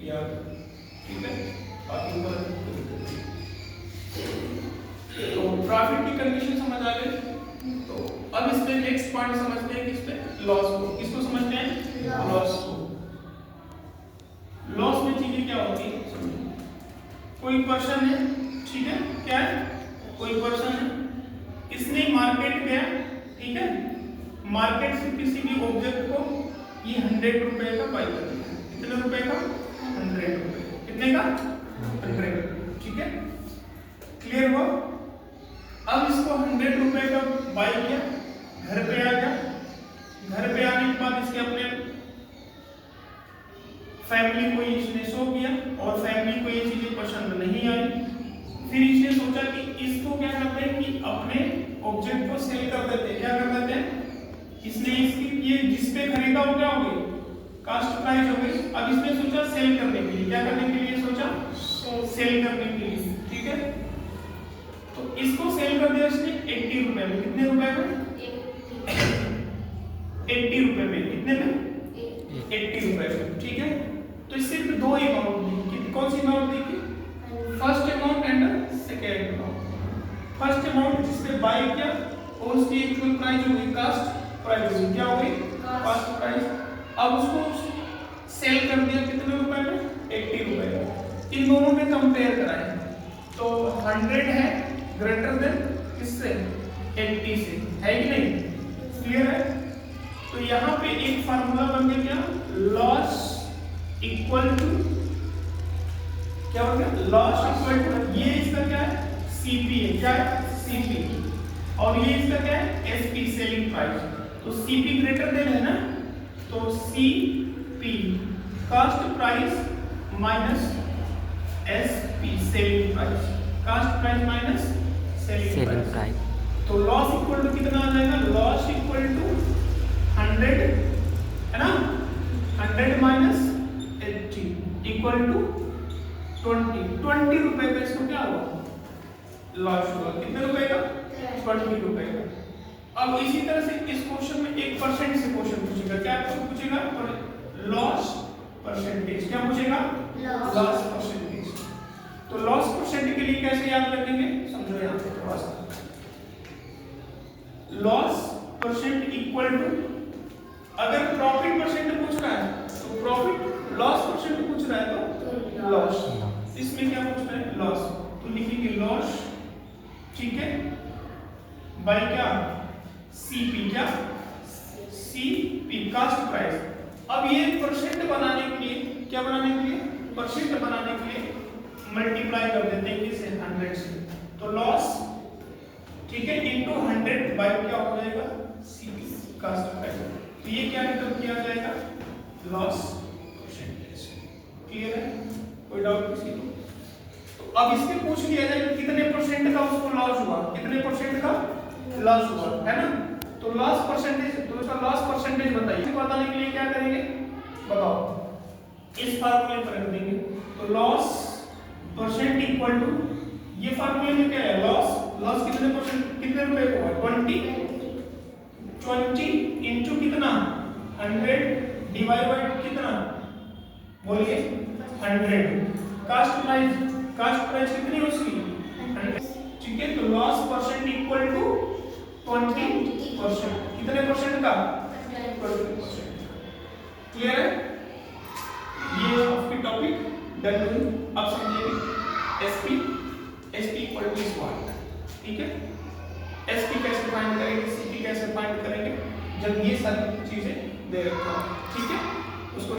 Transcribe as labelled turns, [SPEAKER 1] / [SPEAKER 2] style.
[SPEAKER 1] या ठीक है, बाकी ऊपर तो प्रॉफिट की कंडीशन समझ आ गई। तो अब इस पे नेक्स्ट पॉइंट समझते हैं, किस पे, लॉस को। किसको समझते हैं, लॉस को। लॉस में चीजें क्या होती है समझो। कोई पर्सन है, ठीक है, क्या है, कोई पर्सन है, इसने मार्केट गया, ठीक है, मार्केट से किसी भी ऑब्जेक्ट को ये 100 रुपए का बाई कर दिया। कितने रुपए का, 100 रुपए। कितने का, 100, ठीक है, क्लियर हुआ। अब इसको 100 रुपए का बाई किया, घर पे आ गया, घर पे आने के बाद इसके अपने फैमिली को इसने शो किया और फैमिली को ये चीजें पसंद नहीं आई। फिर इसने सोचा कि इसको क्या करते हैं कि अपने ऑब्जेक्ट को सेल कर देते हैं। क्या कर देते हैं, इसने इसकी ये जिस पे खरीदा हो क्या हो गई, कास्ट प्राइस हो गई। अब इसने सोचा सेल करने के लिए, क्या करने के लिए सोचा, सेल करने के लिए, ठीक है। तो इसको सेल कर दिया इसने 80 रुपए में। कितने रुपए में, 80 रुपए में। कितने में, 80 रुपए में, ठीक है। तो सिर्फ दो अमाउंट दी, कौन सी अमाउंट दी थी, first amount and second amount. First amount जिसपे बाय किया और उसकी एक्चुअल प्राइस हो गई कास्ट प्राइस, क्या हो गई, कास्ट प्राइस। अब उसको सेल कर दिया कितने रुपए में, 80 रुपए में। इन दोनों में कंपेयर कराएं तो 100 है ग्रेटर देन किससे, 80 से, है कि नहीं, क्लियर है। तो यहाँ पे एक फार्मूला बन गया क्या, लॉस इक्वल टू, क्या हो गया, लॉस इक्वल टू, ये इसका क्या है, सीपी है, क्या है, सीपी, और ये इसका क्या है, एसपी, सेलिंग प्राइस। तो सीपी ग्रेटर देन है ना, तो CP cost price minus SP selling price, cost price minus selling price. तो लॉस इक्वल टू कितना आ जाएगा, लॉस इक्वल टू 100 है ना, 100 माइनस 80 इक्वल टू 20 रुपए का इसको क्या हुआ, लॉस हुआ। कितने रुपए का, 20 रुपए का। अब इसी तरह से इस क्वेश्चन में 1% से क्वेश्चन पूछेगा, क्या पूछेगा, लॉस परसेंटेज। क्या पूछेगा, लॉस परसेंटेज। तो लॉस परसेंटेज के लिए कैसे याद रखेंगे, समझो यहाँ पे थोड़ा सा। लॉस परसेंट इक्वल टू, अगर प्रॉफिट परसेंट पूछ रहा है तो प्रॉफिट, लॉस परसेंट पूछ रहा है तो लॉस, इसमें क्या पूछ रहा है, लॉस। तो लिखेंगे लॉस, ठीक है, बाय क्या, सीपी, क्या, सीपी कास्ट प्राइस। अब ये परसेंट बनाने के लिए, क्या बनाने के लिए, परसेंट बनाने के लिए मल्टीप्लाई कर देते हैं किससे, 100 से। तो लॉस, ठीक है, इनटू 100 बाय क्या हो जाएगा, सीपी कास्ट प्राइस। तो ये क्या निकल किया जाएगा, लॉस परसेंटेज। क्लियर है, कोई डाउट किसी को। तो अब इसके पूछ लिया जाए कि कितने परसेंट का उसको लॉस हुआ, कितने परसेंट का लॉस हुआ, है ना। तो लॉस परसेंटेज, तो इसका लॉस परसेंटेज बताइए। बताने के लिए क्या करेंगे, बताओ, इस फार्मूले पर रख देंगे। तो लॉस परसेंट इक्वल टू, ये फार्मूले में क्या है, लॉस कितने परसेंट, कितने रुपए को हुआ, 20 इनटू कितना, 100 डिवाइड बाय कितना, बोलिए 100। कास्ट प्राइस कितनी उसकी, 100, ठीक है। तो लॉस परसेंट इक्वल टू 20%। कितने परसेंट का, 20%। क्लियर है, ये आपकी टॉपिक डन हुई। अब समझिए एसपी इक्वल टू स्मार्ट, ठीक है। एसपी कैसे फाइंड करेंगे, सीपी कैसे फाइंड करेंगे, जब ये सारी चीजें दे रखा, ठीक है, उसको